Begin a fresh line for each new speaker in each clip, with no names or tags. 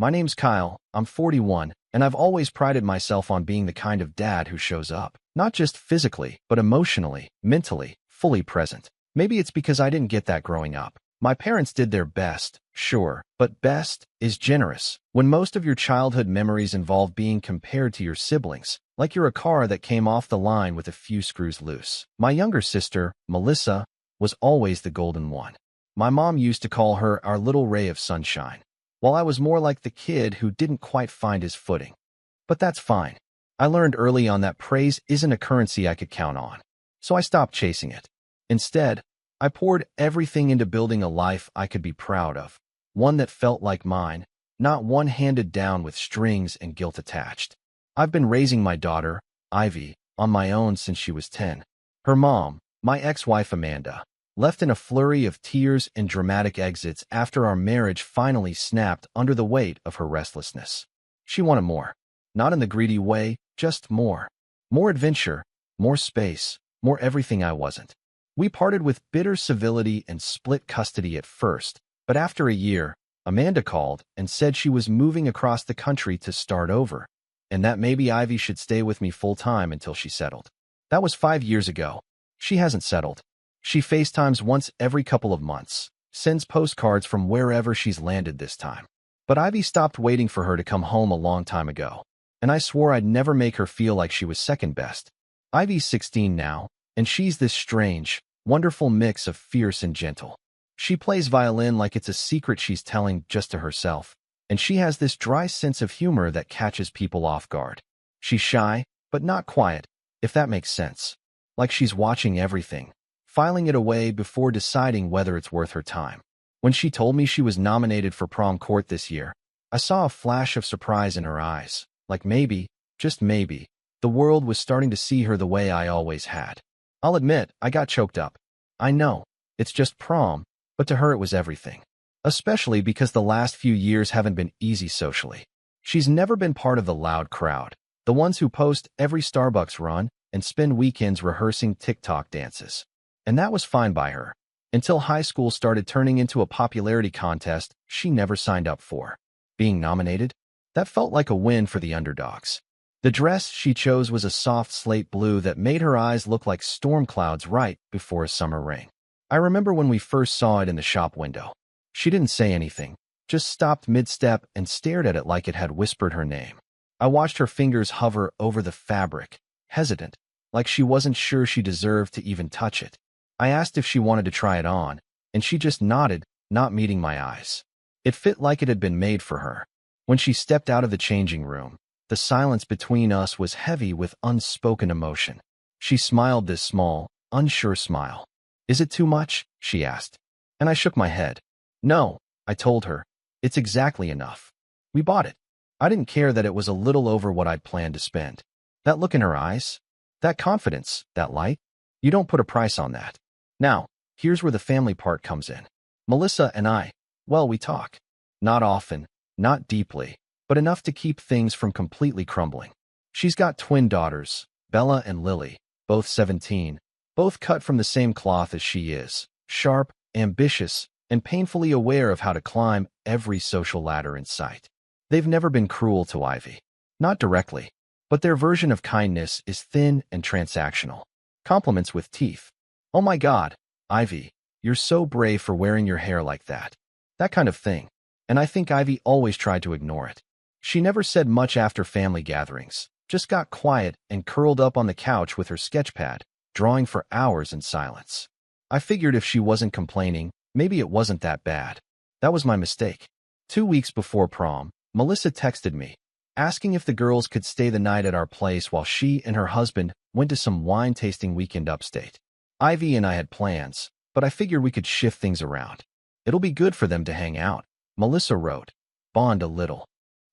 My name's Kyle, I'm 41, and I've always prided myself on being the kind of dad who shows up. Not just physically, but emotionally, mentally, fully present. Maybe it's because I didn't get that growing up. My parents did their best, sure, but best is generous. When most of your childhood memories involve being compared to your siblings, like you're a car that came off the line with a few screws loose. My younger sister, Melissa, was always the golden one. My mom used to call her our little ray of sunshine, while I was more like the kid who didn't quite find his footing. But that's fine. I learned early on that praise isn't a currency I could count on, so I stopped chasing it. Instead, I poured everything into building a life I could be proud of, one that felt like mine, not one handed down with strings and guilt attached. I've been raising my daughter, Ivy, on my own since she was 10. Her mom, my ex-wife Amanda, left in a flurry of tears and dramatic exits after our marriage finally snapped under the weight of her restlessness. She wanted more. Not in the greedy way, just more. More adventure, more space, more everything I wasn't. We parted with bitter civility and split custody at first, but after a year, Amanda called and said she was moving across the country to start over, and that maybe Ivy should stay with me full-time until she settled. That was 5 years ago. She hasn't settled. She FaceTimes once every couple of months, sends postcards from wherever she's landed this time. But Ivy stopped waiting for her to come home a long time ago, and I swore I'd never make her feel like she was second best. Ivy's 16 now, and she's this strange, wonderful mix of fierce and gentle. She plays violin like it's a secret she's telling just to herself, and she has this dry sense of humor that catches people off guard. She's shy, but not quiet, if that makes sense. Like she's watching everything, filing it away before deciding whether it's worth her time. When she told me she was nominated for prom court this year, I saw a flash of surprise in her eyes, like maybe, just maybe, the world was starting to see her the way I always had. I'll admit, I got choked up. I know, it's just prom, but to her it was everything. Especially because the last few years haven't been easy socially. She's never been part of the loud crowd, the ones who post every Starbucks run and spend weekends rehearsing TikTok dances. And that was fine by her, until high school started turning into a popularity contest she never signed up for. Being nominated? That felt like a win for the underdogs. The dress she chose was a soft slate blue that made her eyes look like storm clouds right before a summer rain. I remember when we first saw it in the shop window. She didn't say anything, just stopped mid-step and stared at it like it had whispered her name. I watched her fingers hover over the fabric, hesitant, like she wasn't sure she deserved to even touch it. I asked if she wanted to try it on, and she just nodded, not meeting my eyes. It fit like it had been made for her. When she stepped out of the changing room, the silence between us was heavy with unspoken emotion. She smiled this small, unsure smile. "Is it too much?" she asked. And I shook my head. "No," I told her. "It's exactly enough." We bought it. I didn't care that it was a little over what I'd planned to spend. That look in her eyes, that confidence, that light, you don't put a price on that. Now, here's where the family part comes in. Melissa and I, well, we talk. Not often, not deeply, but enough to keep things from completely crumbling. She's got twin daughters, Bella and Lily, both 17, both cut from the same cloth as she is, sharp, ambitious, and painfully aware of how to climb every social ladder in sight. They've never been cruel to Ivy. Not directly, but their version of kindness is thin and transactional. Compliments with teeth. "Oh my God, Ivy, you're so brave for wearing your hair like that." That kind of thing. And I think Ivy always tried to ignore it. She never said much after family gatherings, just got quiet and curled up on the couch with her sketchpad, drawing for hours in silence. I figured if she wasn't complaining, maybe it wasn't that bad. That was my mistake. 2 weeks before prom, Melissa texted me, asking if the girls could stay the night at our place while she and her husband went to some wine-tasting weekend upstate. Ivy and I had plans, but I figured we could shift things around. "It'll be good for them to hang out," Melissa wrote. "Bond a little."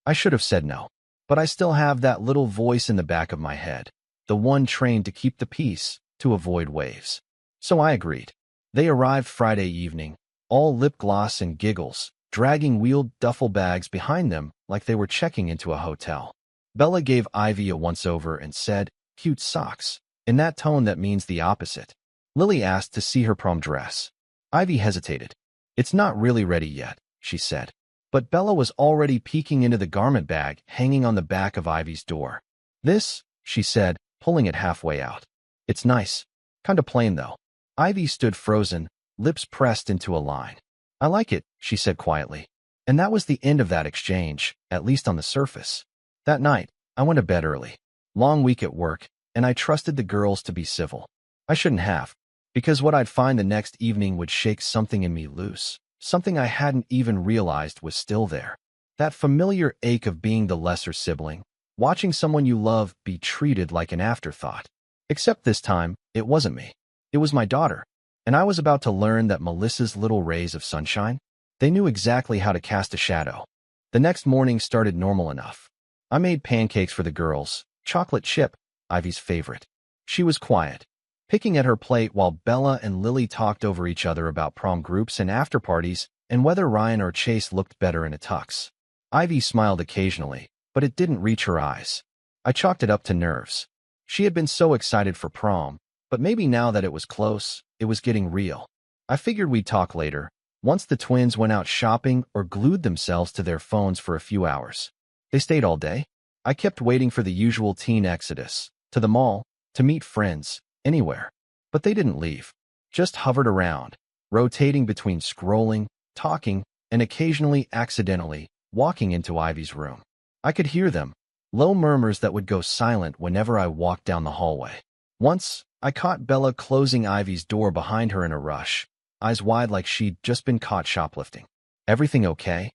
I should have said no, but I still have that little voice in the back of my head, the one trained to keep the peace, to avoid waves. So I agreed. They arrived Friday evening, all lip gloss and giggles, dragging wheeled duffel bags behind them like they were checking into a hotel. Bella gave Ivy a once-over and said, "Cute socks," in that tone that means the opposite. Lily asked to see her prom dress. Ivy hesitated. "It's not really ready yet," she said. But Bella was already peeking into the garment bag hanging on the back of Ivy's door. "This," she said, pulling it halfway out. "It's nice. Kinda plain, though." Ivy stood frozen, lips pressed into a line. "I like it," she said quietly. And that was the end of that exchange, at least on the surface. That night, I went to bed early. Long week at work, and I trusted the girls to be civil. I shouldn't have, because what I'd find the next evening would shake something in me loose, something I hadn't even realized was still there. That familiar ache of being the lesser sibling, watching someone you love be treated like an afterthought. Except this time, it wasn't me. It was my daughter, and I was about to learn that Melissa's little rays of sunshine, they knew exactly how to cast a shadow. The next morning started normal enough. I made pancakes for the girls, chocolate chip, Ivy's favorite. She was quiet, picking at her plate while Bella and Lily talked over each other about prom groups and after parties and whether Ryan or Chase looked better in a tux. Ivy smiled occasionally, but it didn't reach her eyes. I chalked it up to nerves. She had been so excited for prom, but maybe now that it was close, it was getting real. I figured we'd talk later, once the twins went out shopping or glued themselves to their phones for a few hours. They stayed all day. I kept waiting for the usual teen exodus, to the mall, to meet friends, anywhere. But they didn't leave, just hovered around, rotating between scrolling, talking, and occasionally accidentally walking into Ivy's room. I could hear them, low murmurs that would go silent whenever I walked down the hallway. Once, I caught Bella closing Ivy's door behind her in a rush, eyes wide like she'd just been caught shoplifting. "Everything okay?"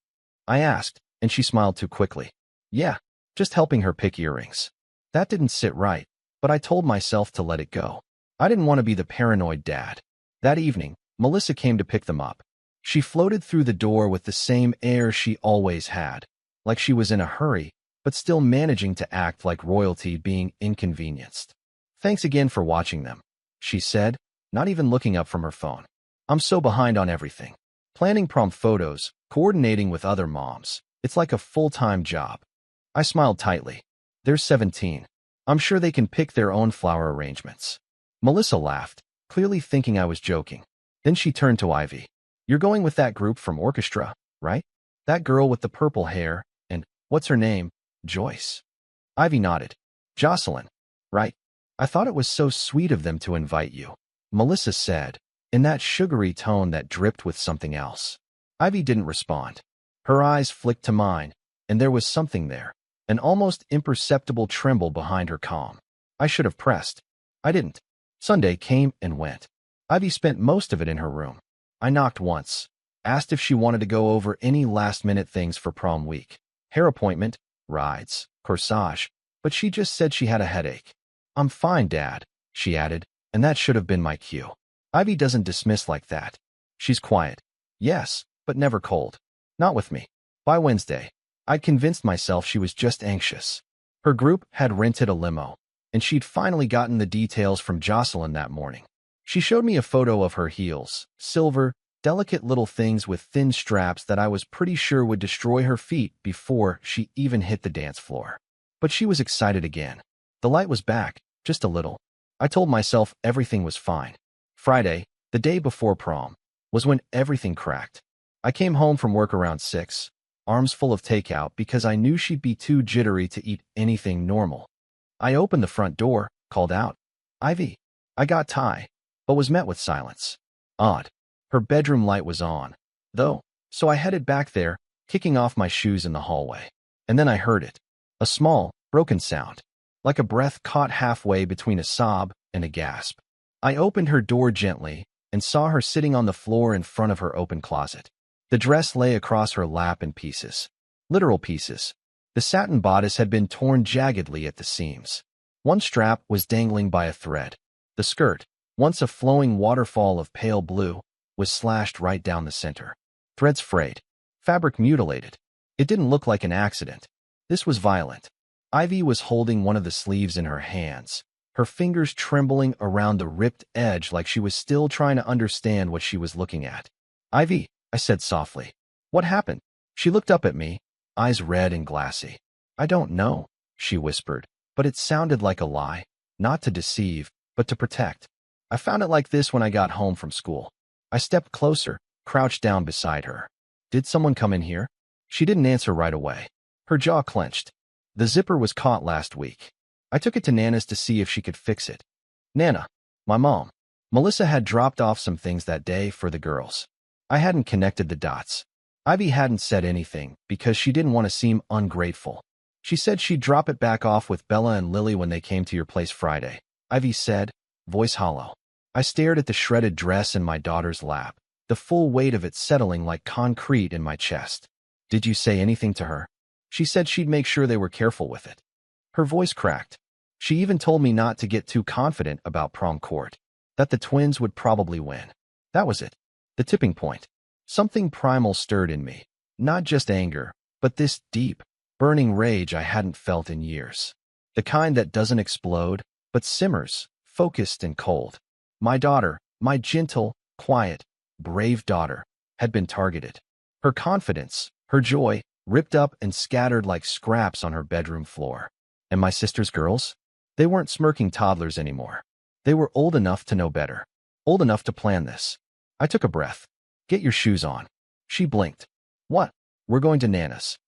I asked, and she smiled too quickly. "Yeah, just helping her pick earrings." That didn't sit right, but I told myself to let it go. I didn't want to be the paranoid dad. That evening, Melissa came to pick them up. She floated through the door with the same air she always had, like she was in a hurry, but still managing to act like royalty being inconvenienced. "Thanks again for watching them," she said, not even looking up from her phone. "I'm so behind on everything. Planning prom photos, coordinating with other moms. It's like a full-time job." I smiled tightly. "They're 17. I'm sure they can pick their own flower arrangements." Melissa laughed, clearly thinking I was joking. Then she turned to Ivy. "You're going with that group from orchestra, right? That girl with the purple hair, and, what's her name, Joyce?" Ivy nodded. "Jocelyn, right? I thought it was so sweet of them to invite you," Melissa said, in that sugary tone that dripped with something else. Ivy didn't respond. Her eyes flicked to mine, and there was something there, an almost imperceptible tremble behind her calm. I should have pressed. I didn't. Sunday came and went. Ivy spent most of it in her room. I knocked once, asked if she wanted to go over any last-minute things for prom week. Hair appointment, rides, corsage, but she just said she had a headache. "I'm fine, Dad," she added, and that should have been my cue. Ivy doesn't dismiss like that. She's quiet. Yes, but never cold. Not with me. By Wednesday, I'd convinced myself she was just anxious. Her group had rented a limo, and she'd finally gotten the details from Jocelyn that morning. She showed me a photo of her heels, silver, delicate little things with thin straps that I was pretty sure would destroy her feet before she even hit the dance floor. But she was excited again. The light was back, just a little. I told myself everything was fine. Friday, the day before prom, was when everything cracked. I came home from work around 6, arms full of takeout because I knew she'd be too jittery to eat anything normal. I opened the front door, called out, "Ivy." I got Ty, but was met with silence. Odd. Her bedroom light was on, though, so I headed back there, kicking off my shoes in the hallway. And then I heard it. A small, broken sound, like a breath caught halfway between a sob and a gasp. I opened her door gently and saw her sitting on the floor in front of her open closet. The dress lay across her lap in pieces. Literal pieces. The satin bodice had been torn jaggedly at the seams. One strap was dangling by a thread. The skirt, once a flowing waterfall of pale blue, was slashed right down the center. Threads frayed. Fabric mutilated. It didn't look like an accident. This was violent. Ivy was holding one of the sleeves in her hands, her fingers trembling around the ripped edge like she was still trying to understand what she was looking at. "Ivy," I said softly. "What happened?" She looked up at me, eyes red and glassy. "I don't know," she whispered, but it sounded like a lie, not to deceive, but to protect. "I found it like this when I got home from school." I stepped closer, crouched down beside her. "Did someone come in here?" She didn't answer right away. Her jaw clenched. The zipper was caught last week. I took it to Nana's to see if she could fix it. Nana, my mom. Melissa had dropped off some things that day for the girls. I hadn't connected the dots. Ivy hadn't said anything because she didn't want to seem ungrateful. She said she'd drop it back off with Bella and Lily when they came to your place Friday, Ivy said, voice hollow. I stared at the shredded dress in my daughter's lap, the full weight of it settling like concrete in my chest. Did you say anything to her? She said she'd make sure they were careful with it. Her voice cracked. She even told me not to get too confident about prom court, that the twins would probably win. That was it. The tipping point. Something primal stirred in me. Not just anger, but this deep, burning rage I hadn't felt in years. The kind that doesn't explode, but simmers, focused and cold. My daughter, my gentle, quiet, brave daughter, had been targeted. Her confidence, her joy, ripped up and scattered like scraps on her bedroom floor. And my sister's girls? They weren't smirking toddlers anymore. They were old enough to know better. Old enough to plan this. I took a breath. Get your shoes on. She blinked. What? We're going to Nana's.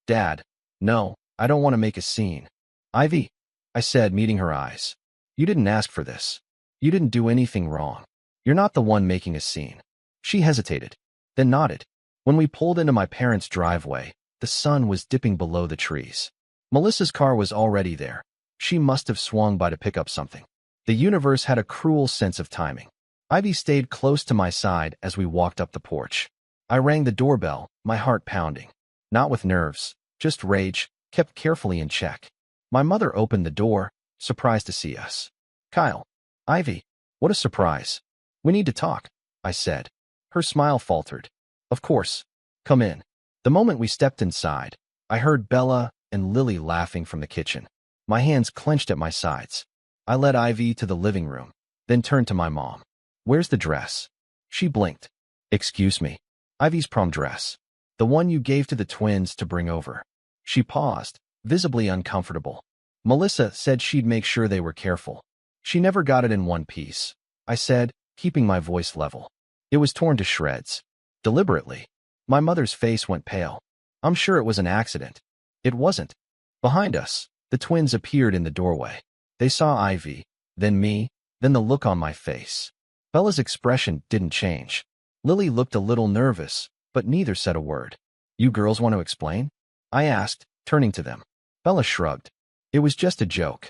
Dad. No, I don't want to make a scene. Ivy, I said, meeting her eyes. You didn't ask for this. You didn't do anything wrong. You're not the one making a scene. She hesitated, then nodded. When we pulled into my parents' driveway, the sun was dipping below the trees. Melissa's car was already there. She must have swung by to pick up something. The universe had a cruel sense of timing. Ivy stayed close to my side as we walked up the porch. I rang the doorbell, my heart pounding. Not with nerves, just rage, kept carefully in check. My mother opened the door, surprised to see us. Kyle. Ivy. What a surprise. We need to talk, I said. Her smile faltered. Of course. Come in. The moment we stepped inside, I heard Bella and Lily laughing from the kitchen. My hands clenched at my sides. I led Ivy to the living room, then turned to my mom. Where's the dress? She blinked. Excuse me. Ivy's prom dress. The one you gave to the twins to bring over. She paused, visibly uncomfortable. Melissa said she'd make sure they were careful. She never got it in one piece, I said, keeping my voice level. It was torn to shreds. Deliberately. My mother's face went pale. I'm sure it was an accident. It wasn't. Behind us, the twins appeared in the doorway. They saw Ivy, then me, then the look on my face. Bella's expression didn't change. Lily looked a little nervous, but neither said a word. You girls want to explain? I asked, turning to them. Bella shrugged. It was just a joke.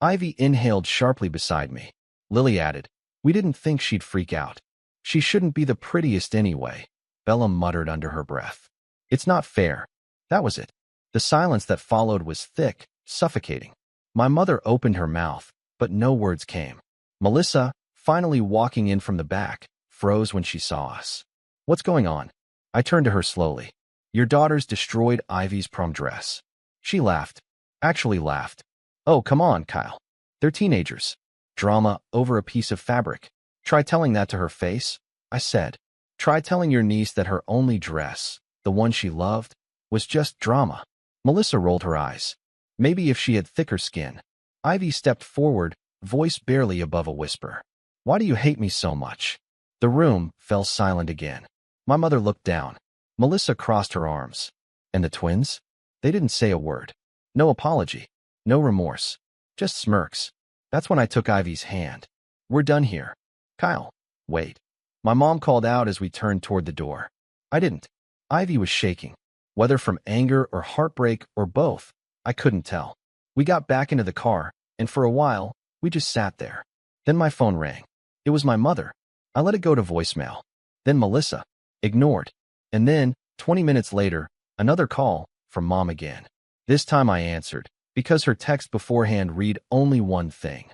Ivy inhaled sharply beside me. Lily added, we didn't think she'd freak out. She shouldn't be the prettiest anyway, Bella muttered under her breath. It's not fair. That was it. The silence that followed was thick, suffocating. My mother opened her mouth, but no words came. Melissa, finally walking in from the back, froze when she saw us. What's going on? I turned to her slowly. Your daughters destroyed Ivy's prom dress. She laughed. Actually laughed. Oh, come on, Kyle. They're teenagers. Drama over a piece of fabric. Try telling that to her face, I said. Try telling your niece that her only dress, the one she loved, was just drama. Melissa rolled her eyes. Maybe if she had thicker skin. Ivy stepped forward, voice barely above a whisper. Why do you hate me so much? The room fell silent again. My mother looked down. Melissa crossed her arms. And the twins? They didn't say a word. No apology. No remorse. Just smirks. That's when I took Ivy's hand. We're done here. Kyle, wait. My mom called out as we turned toward the door. I didn't. Ivy was shaking. Whether from anger or heartbreak or both, I couldn't tell. We got back into the car, and for a while, we just sat there. Then my phone rang. It was my mother. I let it go to voicemail. Then Melissa. Ignored. And then, 20 minutes later, another call, from Mom again. This time I answered, because her text beforehand read only one thing.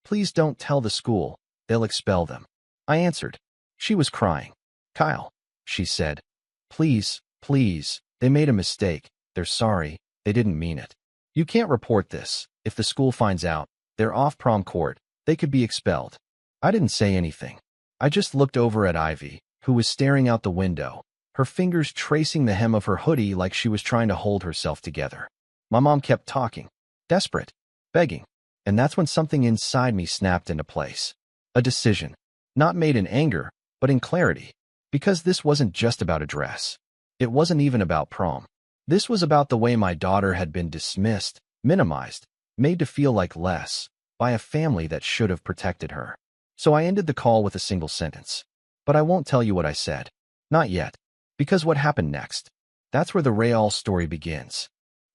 Please don't tell the school, they'll expel them. I answered. She was crying. Kyle, she said. Please, please, they made a mistake. They're sorry, they didn't mean it. You can't report this. If the school finds out, they're off prom court, they could be expelled. I didn't say anything. I just looked over at Ivy, who was staring out the window, her fingers tracing the hem of her hoodie like she was trying to hold herself together. My mom kept talking, desperate, begging, and that's when something inside me snapped into place. A decision, not made in anger, but in clarity, because this wasn't just about a dress. It wasn't even about prom. This was about the way my daughter had been dismissed, minimized, made to feel like less, by a family that should have protected her. So I ended the call with a single sentence. But I won't tell you what I said. Not yet. Because what happened next? That's where the real story begins.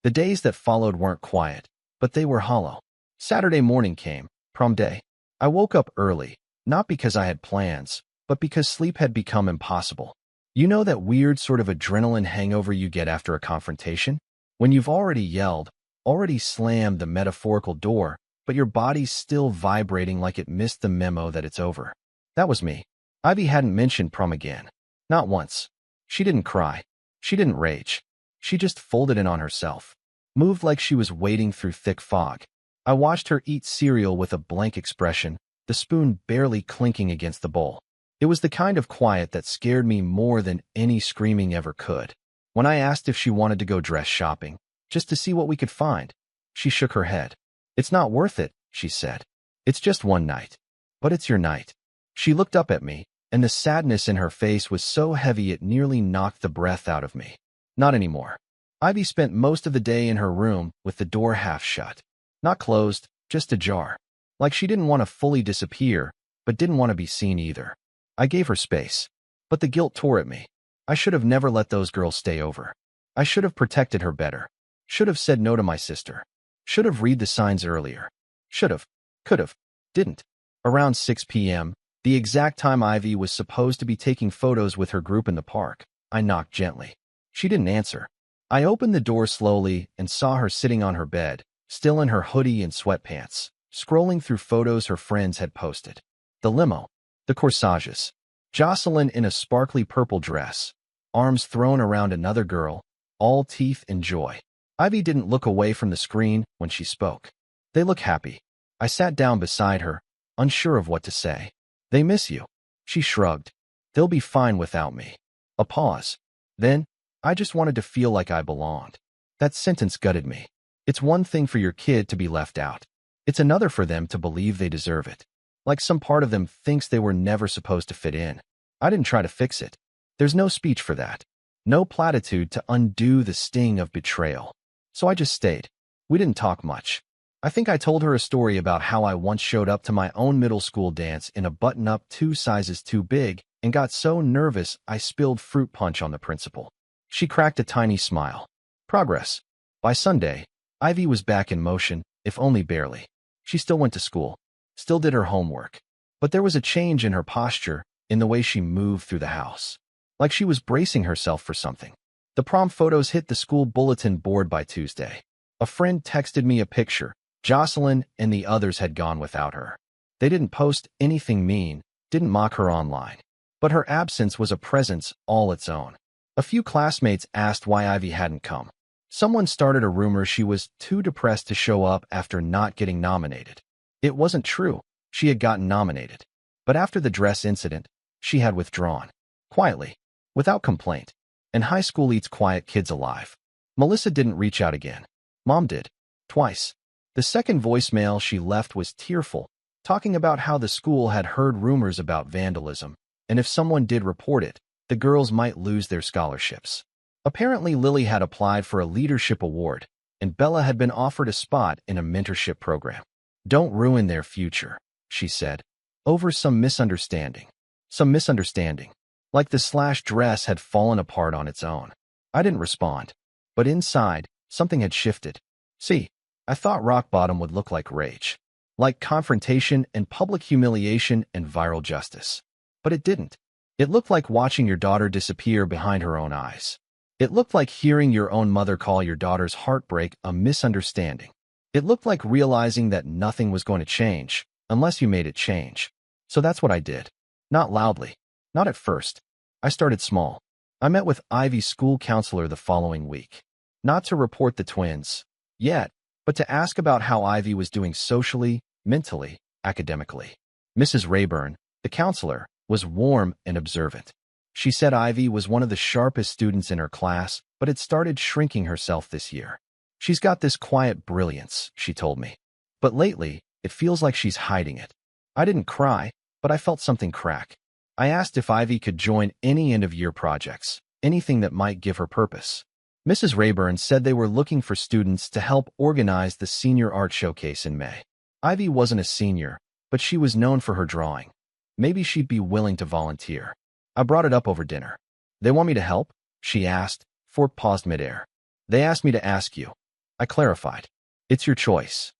The days that followed weren't quiet, but they were hollow. Saturday morning came, prom day. I woke up early, not because I had plans, but because sleep had become impossible. You know that weird sort of adrenaline hangover you get after a confrontation? When you've already yelled, already slammed the metaphorical door, but your body's still vibrating like it missed the memo that it's over. That was me. Ivy hadn't mentioned prom again. Not once. She didn't cry. She didn't rage. She just folded in on herself. Moved like she was wading through thick fog. I watched her eat cereal with a blank expression, the spoon barely clinking against the bowl. It was the kind of quiet that scared me more than any screaming ever could. When I asked if she wanted to go dress shopping, just to see what we could find, she shook her head. It's not worth it, she said. It's just one night. But it's your night. She looked up at me, and the sadness in her face was so heavy it nearly knocked the breath out of me. Not anymore. Ivy spent most of the day in her room with the door half shut. Not closed, just ajar. Like she didn't want to fully disappear, but didn't want to be seen either. I gave her space. But the guilt tore at me. I should have never let those girls stay over. I should have protected her better. Should have said no to my sister. Should have read the signs earlier. Should have. Could have. Didn't. Around 6 p.m., the exact time Ivy was supposed to be taking photos with her group in the park, I knocked gently. She didn't answer. I opened the door slowly and saw her sitting on her bed, still in her hoodie and sweatpants, scrolling through photos her friends had posted. The limo. The corsages. Jocelyn in a sparkly purple dress, arms thrown around another girl, all teeth and joy. Ivy didn't look away from the screen when she spoke. They look happy. I sat down beside her, unsure of what to say. They miss you. She shrugged. They'll be fine without me. A pause. Then, I just wanted to feel like I belonged. That sentence gutted me. It's one thing for your kid to be left out. It's another for them to believe they deserve it. Like some part of them thinks they were never supposed to fit in. I didn't try to fix it. There's no speech for that. No platitude to undo the sting of betrayal. So I just stayed. We didn't talk much. I think I told her a story about how I once showed up to my own middle school dance in a button-up 2 sizes too big and got so nervous I spilled fruit punch on the principal. She cracked a tiny smile. Progress. By Sunday, Ivy was back in motion, if only barely. She still went to school, still did her homework. But there was a change in her posture, in the way she moved through the house. Like she was bracing herself for something. The prom photos hit the school bulletin board by Tuesday. A friend texted me a picture. Jocelyn and the others had gone without her. They didn't post anything mean, didn't mock her online. But her absence was a presence all its own. A few classmates asked why Ivy hadn't come. Someone started a rumor she was too depressed to show up after not getting nominated. It wasn't true. She had gotten nominated. But after the dress incident, she had withdrawn. Quietly. Without complaint. And high school eats quiet kids alive. Melissa didn't reach out again. Mom did. Twice. The second voicemail she left was tearful, talking about how the school had heard rumors about vandalism, and if someone did report it, the girls might lose their scholarships. Apparently, Lily had applied for a leadership award, and Bella had been offered a spot in a mentorship program. Don't ruin their future, she said, over some misunderstanding. Some misunderstanding. Like the slash dress had fallen apart on its own. I didn't respond. But inside, something had shifted. See, I thought rock bottom would look like rage. Like confrontation and public humiliation and viral justice. But it didn't. It looked like watching your daughter disappear behind her own eyes. It looked like hearing your own mother call your daughter's heartbreak a misunderstanding. It looked like realizing that nothing was going to change, unless you made it change. So that's what I did. Not loudly. Not at first. I started small. I met with Ivy's school counselor the following week. Not to report the twins, yet, but to ask about how Ivy was doing socially, mentally, academically. Mrs. Rayburn, the counselor, was warm and observant. She said Ivy was one of the sharpest students in her class, but had started shrinking herself this year. She's got this quiet brilliance, she told me. But lately, it feels like she's hiding it. I didn't cry, but I felt something crack. I asked if Ivy could join any end-of-year projects, anything that might give her purpose. Mrs. Rayburn said they were looking for students to help organize the senior art showcase in May. Ivy wasn't a senior, but she was known for her drawing. Maybe she'd be willing to volunteer. I brought it up over dinner. They want me to help? She asked. Ford paused midair. They asked me to ask you. I clarified. It's your choice.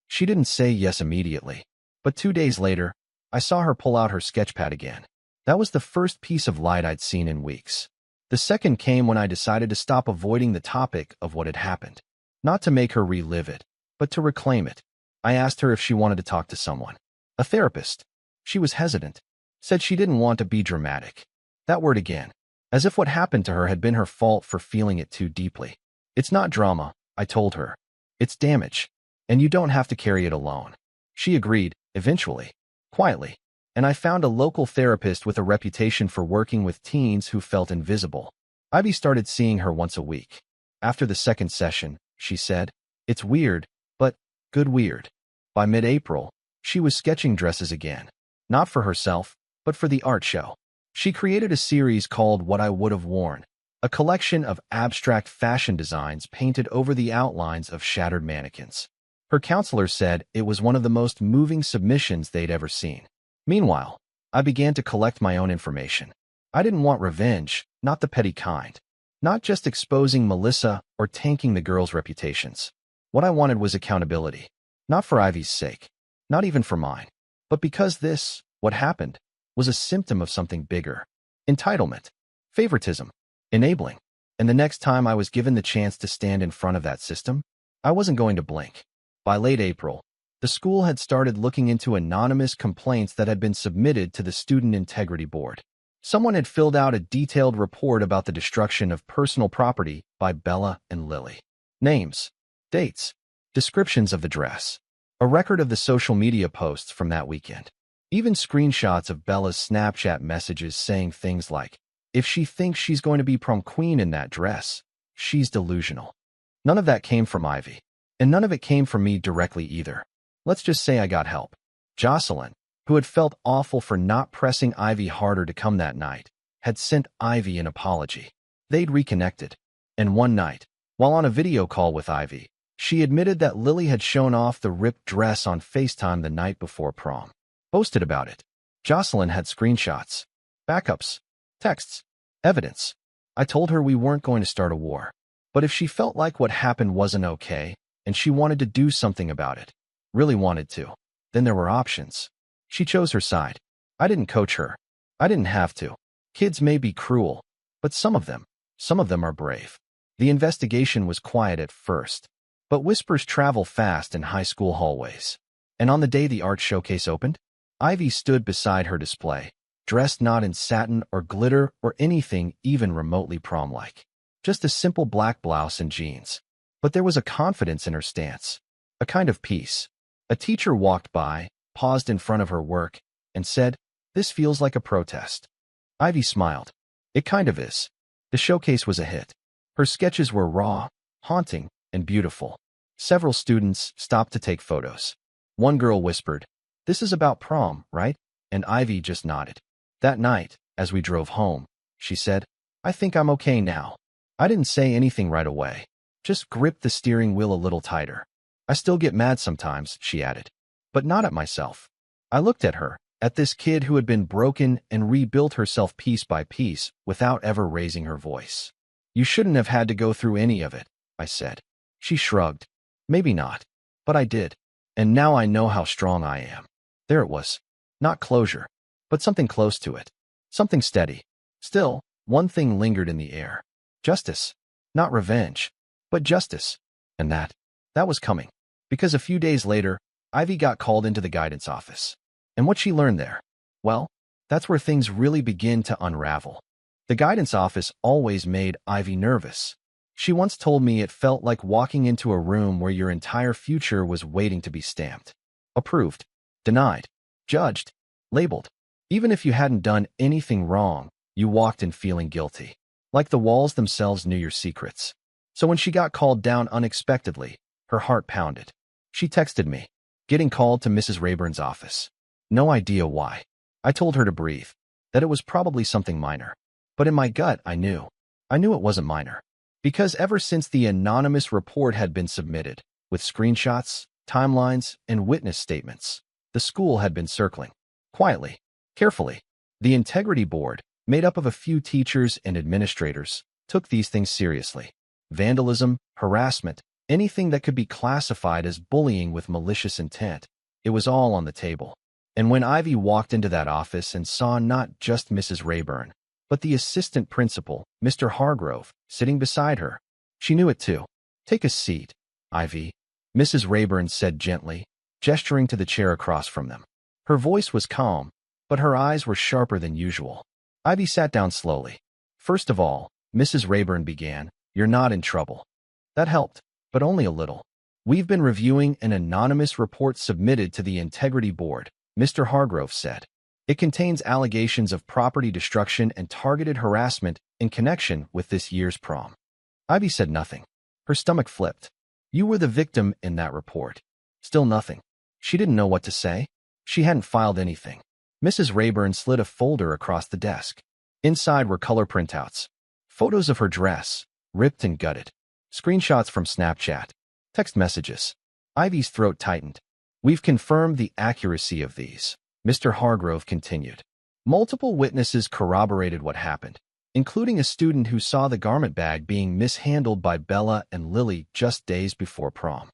She didn't say yes immediately, but 2 days later, I saw her pull out her sketchpad again. That was the first piece of light I'd seen in weeks. The second came when I decided to stop avoiding the topic of what had happened. Not to make her relive it, but to reclaim it. I asked her if she wanted to talk to someone. A therapist. She was hesitant. Said she didn't want to be dramatic. That word again. As if what happened to her had been her fault for feeling it too deeply. It's not drama, I told her. It's damage. And you don't have to carry it alone. She agreed, eventually. Quietly. And I found a local therapist with a reputation for working with teens who felt invisible. Ivy started seeing her once a week. After the second session, she said, it's weird, but good weird. By mid-April, she was sketching dresses again. Not for herself, but for the art show. She created a series called What I Would Have Worn, a collection of abstract fashion designs painted over the outlines of shattered mannequins. Her counselor said it was one of the most moving submissions they'd ever seen. Meanwhile, I began to collect my own information. I didn't want revenge, not the petty kind. Not just exposing Melissa or tanking the girls' reputations. What I wanted was accountability. Not for Ivy's sake. Not even for mine. But because this, what happened, was a symptom of something bigger. Entitlement. Favoritism. Enabling. And the next time I was given the chance to stand in front of that system, I wasn't going to blink. By late April, the school had started looking into anonymous complaints that had been submitted to the Student Integrity Board. Someone had filled out a detailed report about the destruction of personal property by Bella and Lily. Names, dates, descriptions of the dress, a record of the social media posts from that weekend. Even screenshots of Bella's Snapchat messages saying things like, if she thinks she's going to be prom queen in that dress, she's delusional. None of that came from Ivy, and none of it came from me directly either. Let's just say I got help. Jocelyn, who had felt awful for not pressing Ivy harder to come that night, had sent Ivy an apology. They'd reconnected. And one night, while on a video call with Ivy, she admitted that Lily had shown off the ripped dress on FaceTime the night before prom. Posted about it. Jocelyn had screenshots, backups, texts, evidence. I told her we weren't going to start a war. But if she felt like what happened wasn't okay, and she wanted to do something about it, really wanted to, then there were options. She chose her side. I didn't coach her. I didn't have to. Kids may be cruel, but some of them are brave. The investigation was quiet at first, but whispers travel fast in high school hallways. And on the day the art showcase opened, Ivy stood beside her display, dressed not in satin or glitter or anything even remotely prom-like. Just a simple black blouse and jeans. But there was a confidence in her stance, a kind of peace. A teacher walked by, paused in front of her work, and said, "This feels like a protest." Ivy smiled. It kind of is. The showcase was a hit. Her sketches were raw, haunting, and beautiful. Several students stopped to take photos. One girl whispered, "This is about prom, right?" And Ivy just nodded. That night, as we drove home, she said, "I think I'm okay now." I didn't say anything right away, just gripped the steering wheel a little tighter. "I still get mad sometimes," she added, "but not at myself." I looked at her, at this kid who had been broken and rebuilt herself piece by piece without ever raising her voice. "You shouldn't have had to go through any of it," I said. She shrugged. "Maybe not, but I did. And now I know how strong I am." There it was. Not closure, but something close to it. Something steady. Still, one thing lingered in the air. Justice. Not revenge, but justice. And that was coming. Because a few days later, Ivy got called into the guidance office. And what she learned there? Well, that's where things really begin to unravel. The guidance office always made Ivy nervous. She once told me it felt like walking into a room where your entire future was waiting to be stamped. Approved. Denied. Judged. Labeled. Even if you hadn't done anything wrong, you walked in feeling guilty. Like the walls themselves knew your secrets. So when she got called down unexpectedly, her heart pounded. She texted me, "Getting called to Mrs. Rayburn's office." No idea why. I told her to breathe, that it was probably something minor. But in my gut, I knew. I knew it wasn't minor. Because ever since the anonymous report had been submitted, with screenshots, timelines, and witness statements, the school had been circling. Quietly, carefully. The Integrity Board, made up of a few teachers and administrators, took these things seriously. Vandalism, harassment, anything that could be classified as bullying with malicious intent, it was all on the table. And when Ivy walked into that office and saw not just Mrs. Rayburn, but the assistant principal, Mr. Hargrove, sitting beside her, she knew it too. "Take a seat, Ivy," Mrs. Rayburn said gently, gesturing to the chair across from them. Her voice was calm, but her eyes were sharper than usual. Ivy sat down slowly. "First of all," Mrs. Rayburn began, "you're not in trouble." That helped, but only a little. "We've been reviewing an anonymous report submitted to the Integrity Board," Mr. Hargrove said. "It contains allegations of property destruction and targeted harassment in connection with this year's prom." Ivy said nothing. Her stomach flipped. "You were the victim in that report." Still nothing. She didn't know what to say. She hadn't filed anything. Mrs. Rayburn slid a folder across the desk. Inside were color printouts. Photos of her dress, ripped and gutted. Screenshots from Snapchat. Text messages. Ivy's throat tightened. "We've confirmed the accuracy of these," Mr. Hargrove continued. "Multiple witnesses corroborated what happened, including a student who saw the garment bag being mishandled by Bella and Lily just days before prom."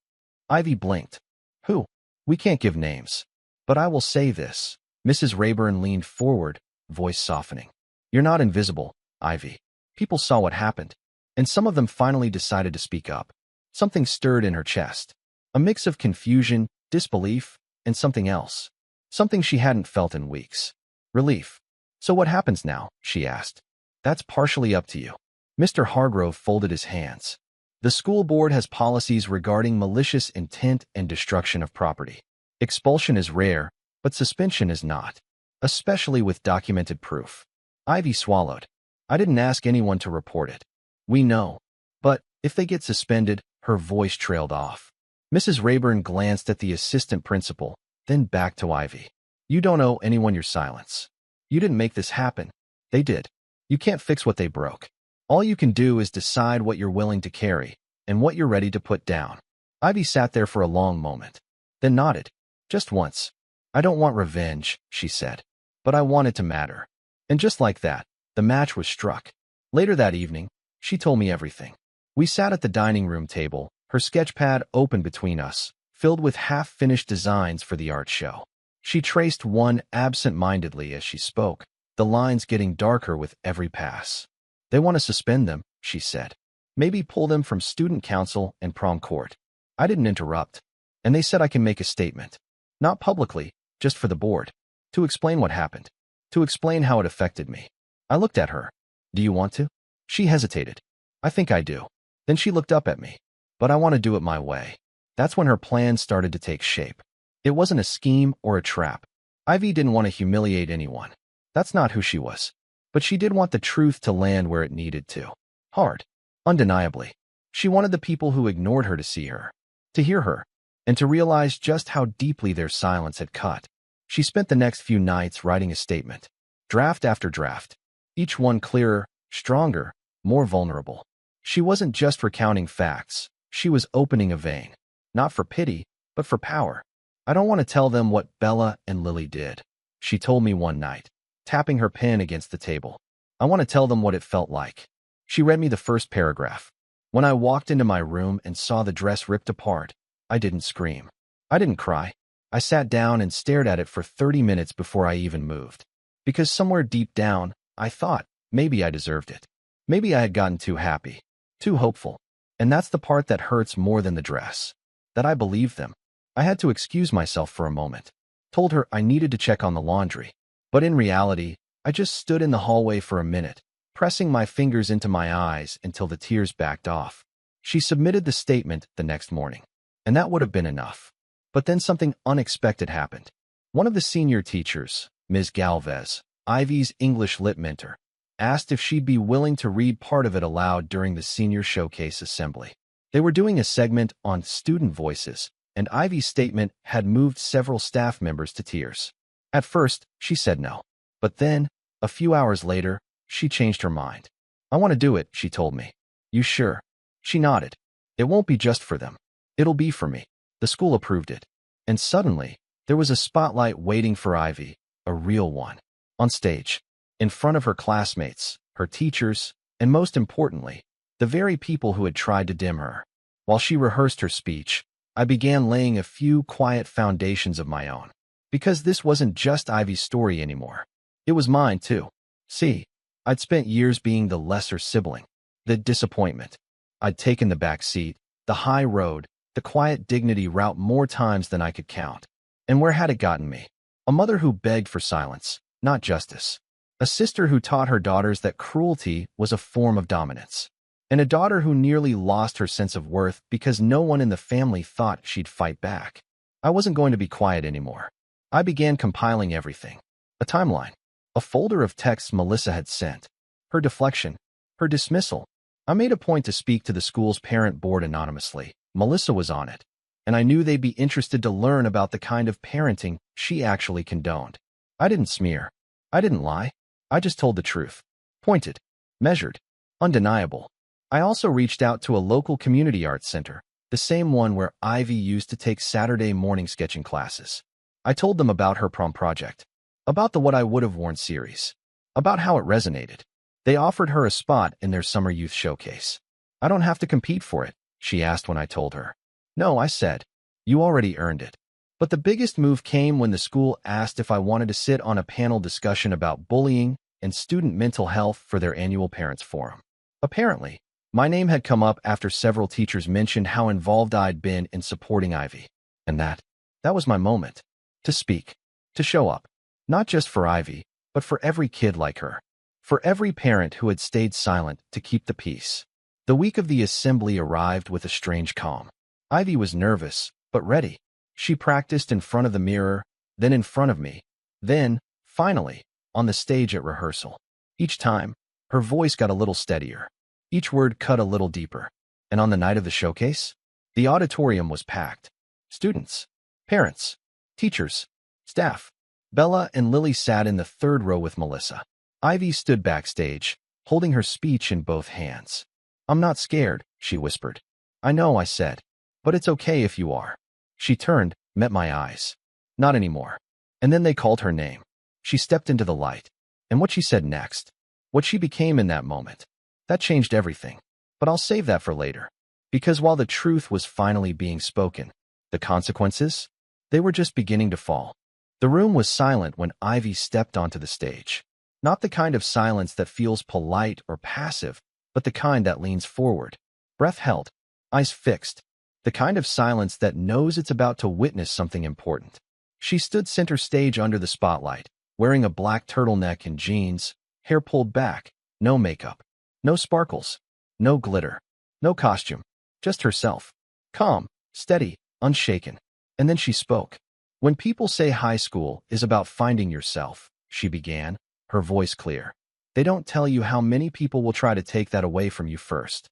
Ivy blinked. "Who?" "We can't give names. But I will say this." Mrs. Rayburn leaned forward, voice softening. "You're not invisible, Ivy. People saw what happened, and some of them finally decided to speak up." Something stirred in her chest. A mix of confusion, disbelief, and something else. Something she hadn't felt in weeks. Relief. "So what happens now?" she asked. "That's partially up to you." Mr. Hargrove folded his hands. "The school board has policies regarding malicious intent and destruction of property. Expulsion is rare, but suspension is not, especially with documented proof." Ivy swallowed. "I didn't ask anyone to report it." "We know. But if they get suspended," her voice trailed off. Mrs. Rayburn glanced at the assistant principal, then back to Ivy. "You don't owe anyone your silence. You didn't make this happen. They did. You can't fix what they broke. All you can do is decide what you're willing to carry and what you're ready to put down." Ivy sat there for a long moment, then nodded. "Just once. I don't want revenge," she said, "but I want it to matter." And just like that, the match was struck. Later that evening, she told me everything. We sat at the dining room table, her sketchpad open between us, filled with half-finished designs for the art show. She traced one absent-mindedly as she spoke, the lines getting darker with every pass. "They want to suspend them," she said. "Maybe pull them from student council and prom court." I didn't interrupt, and they said I can make a statement. Not publicly, just for the board. To explain what happened. To explain how it affected me. I looked at her. "Do you want to?" She hesitated. "I think I do." Then she looked up at me. "But I want to do it my way." That's when her plan started to take shape. It wasn't a scheme or a trap. Ivy didn't want to humiliate anyone. That's not who she was. But she did want the truth to land where it needed to. Hard. Undeniably. She wanted the people who ignored her to see her, to hear her, and to realize just how deeply their silence had cut. She spent the next few nights writing a statement, draft after draft, each one clearer, stronger, more vulnerable. She wasn't just recounting facts. She was opening a vein, not for pity, but for power. "I don't want to tell them what Bella and Lily did," she told me one night, tapping her pen against the table. "I want to tell them what it felt like." She read me the first paragraph. "When I walked into my room and saw the dress ripped apart, I didn't scream. I didn't cry. I sat down and stared at it for 30 minutes before I even moved. Because somewhere deep down, I thought maybe I deserved it. Maybe I had gotten too happy, too hopeful. And that's the part that hurts more than the dress. That I believed them. I had to excuse myself for a moment. Told her I needed to check on the laundry. But in reality, I just stood in the hallway for a minute, pressing my fingers into my eyes until the tears backed off. She submitted the statement the next morning. And that would have been enough. But then something unexpected happened. One of the senior teachers, Ms. Galvez, Ivy's English lit mentor, asked if she'd be willing to read part of it aloud during the senior showcase assembly. They were doing a segment on student voices, and Ivy's statement had moved several staff members to tears. At first, she said no. But then, a few hours later, she changed her mind. I want to do it, she told me. You sure? She nodded. It won't be just for them. It'll be for me. The school approved it. And suddenly, there was a spotlight waiting for Ivy, a real one, on stage, in front of her classmates, her teachers, and most importantly, the very people who had tried to dim her. While she rehearsed her speech, I began laying a few quiet foundations of my own. Because this wasn't just Ivy's story anymore. It was mine, too. See, I'd spent years being the lesser sibling, the disappointment. I'd taken the back seat, the high road, the quiet dignity route more times than I could count. And where had it gotten me? A mother who begged for silence, not justice. A sister who taught her daughters that cruelty was a form of dominance. And a daughter who nearly lost her sense of worth because no one in the family thought she'd fight back. I wasn't going to be quiet anymore. I began compiling everything. A timeline. A folder of texts Melissa had sent. Her deflection. Her dismissal. I made a point to speak to the school's parent board anonymously. Melissa was on it. And I knew they'd be interested to learn about the kind of parenting she actually condoned. I didn't smear. I didn't lie. I just told the truth. Pointed. Measured. Undeniable. I also reached out to a local community arts center, the same one where Ivy used to take Saturday morning sketching classes. I told them about her prom project, about the What I Would Have Worn series, about how it resonated. They offered her a spot in their summer youth showcase. I don't have to compete for it, she asked when I told her. No, I said, you already earned it. But the biggest move came when the school asked if I wanted to sit on a panel discussion about bullying and student mental health for their annual parents' forum. Apparently, my name had come up after several teachers mentioned how involved I'd been in supporting Ivy. And that was my moment. To speak. To show up. Not just for Ivy, but for every kid like her. For every parent who had stayed silent to keep the peace. The week of the assembly arrived with a strange calm. Ivy was nervous, but ready. She practiced in front of the mirror, then in front of me, then, finally, on the stage at rehearsal. Each time, her voice got a little steadier. Each word cut a little deeper. And on the night of the showcase, the auditorium was packed. Students, parents, teachers, staff. Bella and Lily sat in the third row with Melissa. Ivy stood backstage, holding her speech in both hands. I'm not scared, she whispered. I know, I said. But it's okay if you are. She turned, met my eyes. Not anymore. And then they called her name. She stepped into the light. And what she said next, what she became in that moment, that changed everything. But I'll save that for later. Because while the truth was finally being spoken, the consequences, they were just beginning to fall. The room was silent when Ivy stepped onto the stage. Not the kind of silence that feels polite or passive, but the kind that leans forward. Breath held, eyes fixed. The kind of silence that knows it's about to witness something important. She stood center stage under the spotlight, wearing a black turtleneck and jeans, hair pulled back, no makeup, no sparkles, no glitter, no costume, just herself. Calm, steady, unshaken. And then she spoke. When people say high school is about finding yourself, she began, her voice clear. They don't tell you how many people will try to take that away from you first.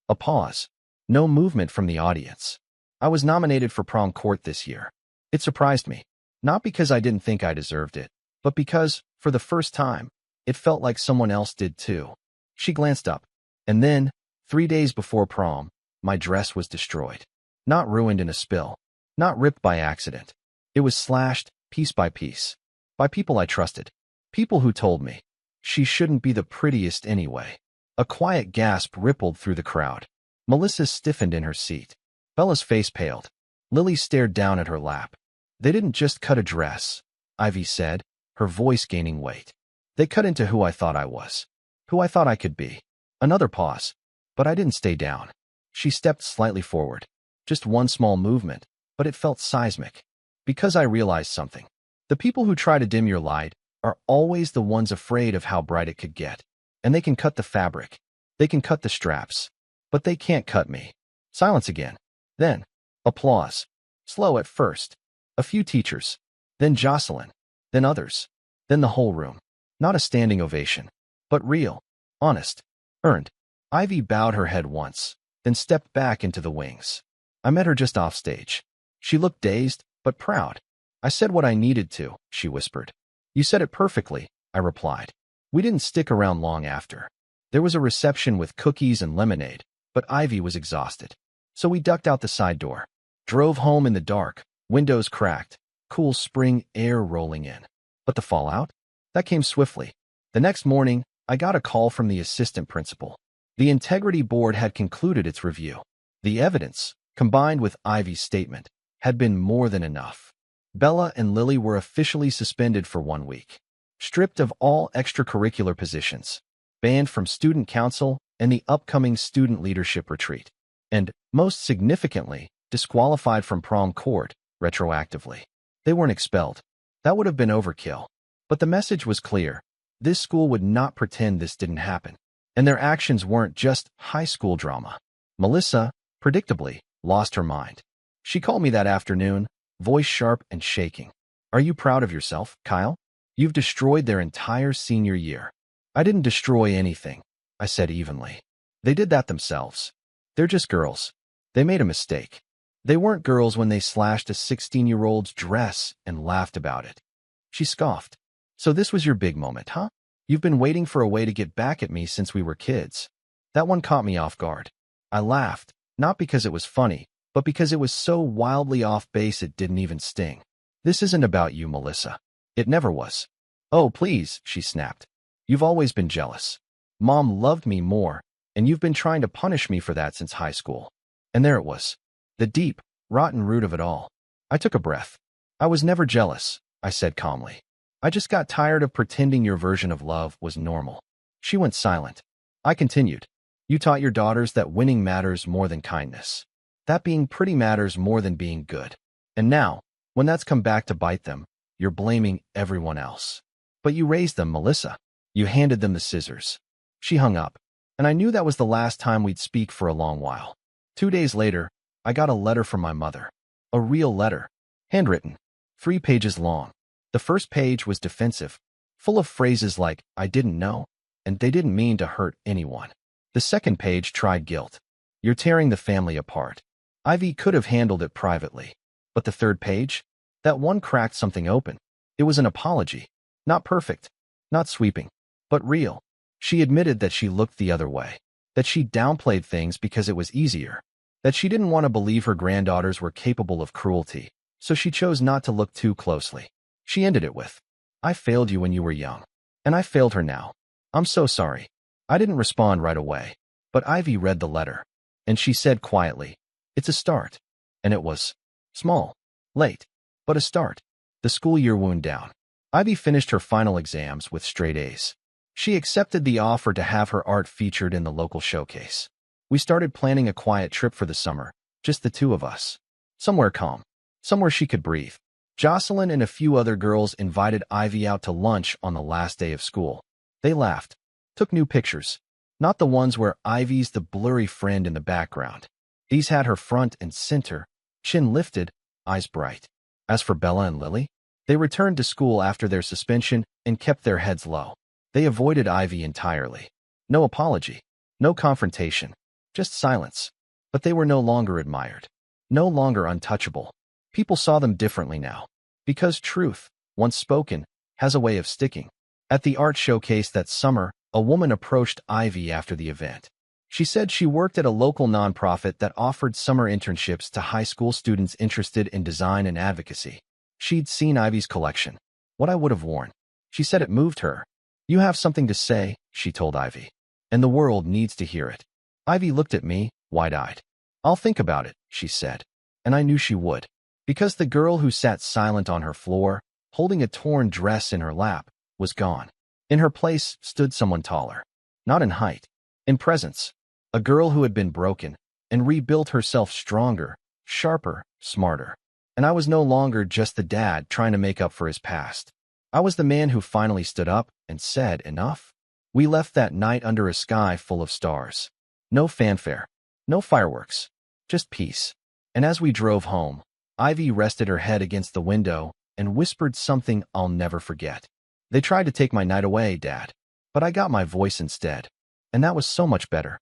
A pause. No movement from the audience. I was nominated for prom court this year. It surprised me. Not because I didn't think I deserved it, but because, for the first time, it felt like someone else did too. She glanced up. And then, 3 days before prom, my dress was destroyed. Not ruined in a spill. Not ripped by accident. It was slashed, piece by piece. By people I trusted. People who told me, she shouldn't be the prettiest anyway. A quiet gasp rippled through the crowd. Melissa stiffened in her seat. Bella's face paled. Lily stared down at her lap. They didn't just cut a dress, Ivy said, her voice gaining weight. They cut into who I thought I was. Who I thought I could be. Another pause. But I didn't stay down. She stepped slightly forward. Just one small movement, but it felt seismic. Because I realized something. The people who try to dim your light are always the ones afraid of how bright it could get. And they can cut the fabric. They can cut the straps. But they can't cut me. Silence again. Then, applause. Slow at first. A few teachers. Then Jocelyn. Then others. Then the whole room. Not a standing ovation. But real. Honest. Earned. Ivy bowed her head once. Then stepped back into the wings. I met her just off stage. She looked dazed, but proud. I said what I needed to, she whispered. You said it perfectly, I replied. We didn't stick around long after. There was a reception with cookies and lemonade, but Ivy was exhausted. So we ducked out the side door, drove home in the dark, windows cracked, cool spring air rolling in. But the fallout? That came swiftly. The next morning, I got a call from the assistant principal. The integrity board had concluded its review. The evidence, combined with Ivy's statement, had been more than enough. Bella and Lily were officially suspended for 1 week, stripped of all extracurricular positions, banned from student council and the upcoming student leadership retreat, and, most significantly, disqualified from prom court retroactively. They weren't expelled. That would have been overkill. But the message was clear. This school would not pretend this didn't happen. And their actions weren't just high school drama. Melissa, predictably, lost her mind. She called me that afternoon, voice sharp and shaking. "Are you proud of yourself, Kyle? You've destroyed their entire senior year." "I didn't destroy anything," I said evenly. "They did that themselves. They're just girls. They made a mistake. They weren't girls when they slashed a 16-year-old's dress and laughed about it." She scoffed. "So this was your big moment, huh? You've been waiting for a way to get back at me since we were kids." That one caught me off guard. I laughed, not because it was funny, but because it was so wildly off base it didn't even sting. "This isn't about you, Melissa. It never was." "Oh, please," she snapped. "You've always been jealous. Mom loved me more, and you've been trying to punish me for that since high school." And there it was. The deep, rotten root of it all. I took a breath. "I was never jealous," I said calmly. "I just got tired of pretending your version of love was normal." She went silent. I continued. "You taught your daughters that winning matters more than kindness. That being pretty matters more than being good. And now, when that's come back to bite them, you're blaming everyone else. But you raised them, Melissa. You handed them the scissors." She hung up, and I knew that was the last time we'd speak for a long while. 2 days later, I got a letter from my mother. A real letter. Handwritten. 3 pages long. The first page was defensive, full of phrases like, "I didn't know," and "they didn't mean to hurt anyone." The second page tried guilt. "You're tearing the family apart." Ivy could have handled it privately. But the third page? That one cracked something open. It was an apology. Not perfect, not sweeping, but real. She admitted that she looked the other way, that she downplayed things because it was easier, that she didn't want to believe her granddaughters were capable of cruelty, so she chose not to look too closely. She ended it with, "I failed you when you were young, and I failed her now. I'm so sorry." I didn't respond right away, but Ivy read the letter, and she said quietly, "It's a start." And it was. Small, late, but a start. The school year wound down. Ivy finished her final exams with straight A's. She accepted the offer to have her art featured in the local showcase. We started planning a quiet trip for the summer, just the two of us. Somewhere calm, somewhere she could breathe. Jocelyn and a few other girls invited Ivy out to lunch on the last day of school. They laughed, took new pictures, not the ones where Ivy's the blurry friend in the background. These had her front and center, chin lifted, eyes bright. As for Bella and Lily, they returned to school after their suspension and kept their heads low. They avoided Ivy entirely. No apology, no confrontation, just silence. But they were no longer admired, no longer untouchable. People saw them differently now, because truth, once spoken, has a way of sticking. At the art showcase that summer, a woman approached Ivy after the event. She said she worked at a local nonprofit that offered summer internships to high school students interested in design and advocacy. She'd seen Ivy's collection, what I would have worn. She said it moved her. "You have something to say," she told Ivy, "and the world needs to hear it." Ivy looked at me, wide-eyed. "I'll think about it," she said, and I knew she would. Because the girl who sat silent on her floor, holding a torn dress in her lap, was gone. In her place stood someone taller. Not in height, in presence. A girl who had been broken and rebuilt herself stronger, sharper, smarter. And I was no longer just the dad trying to make up for his past. I was the man who finally stood up and said, "Enough." We left that night under a sky full of stars. No fanfare, no fireworks, just peace. And as we drove home, Ivy rested her head against the window and whispered something I'll never forget. "They tried to take my night away, Dad, but I got my voice instead, and that was so much better."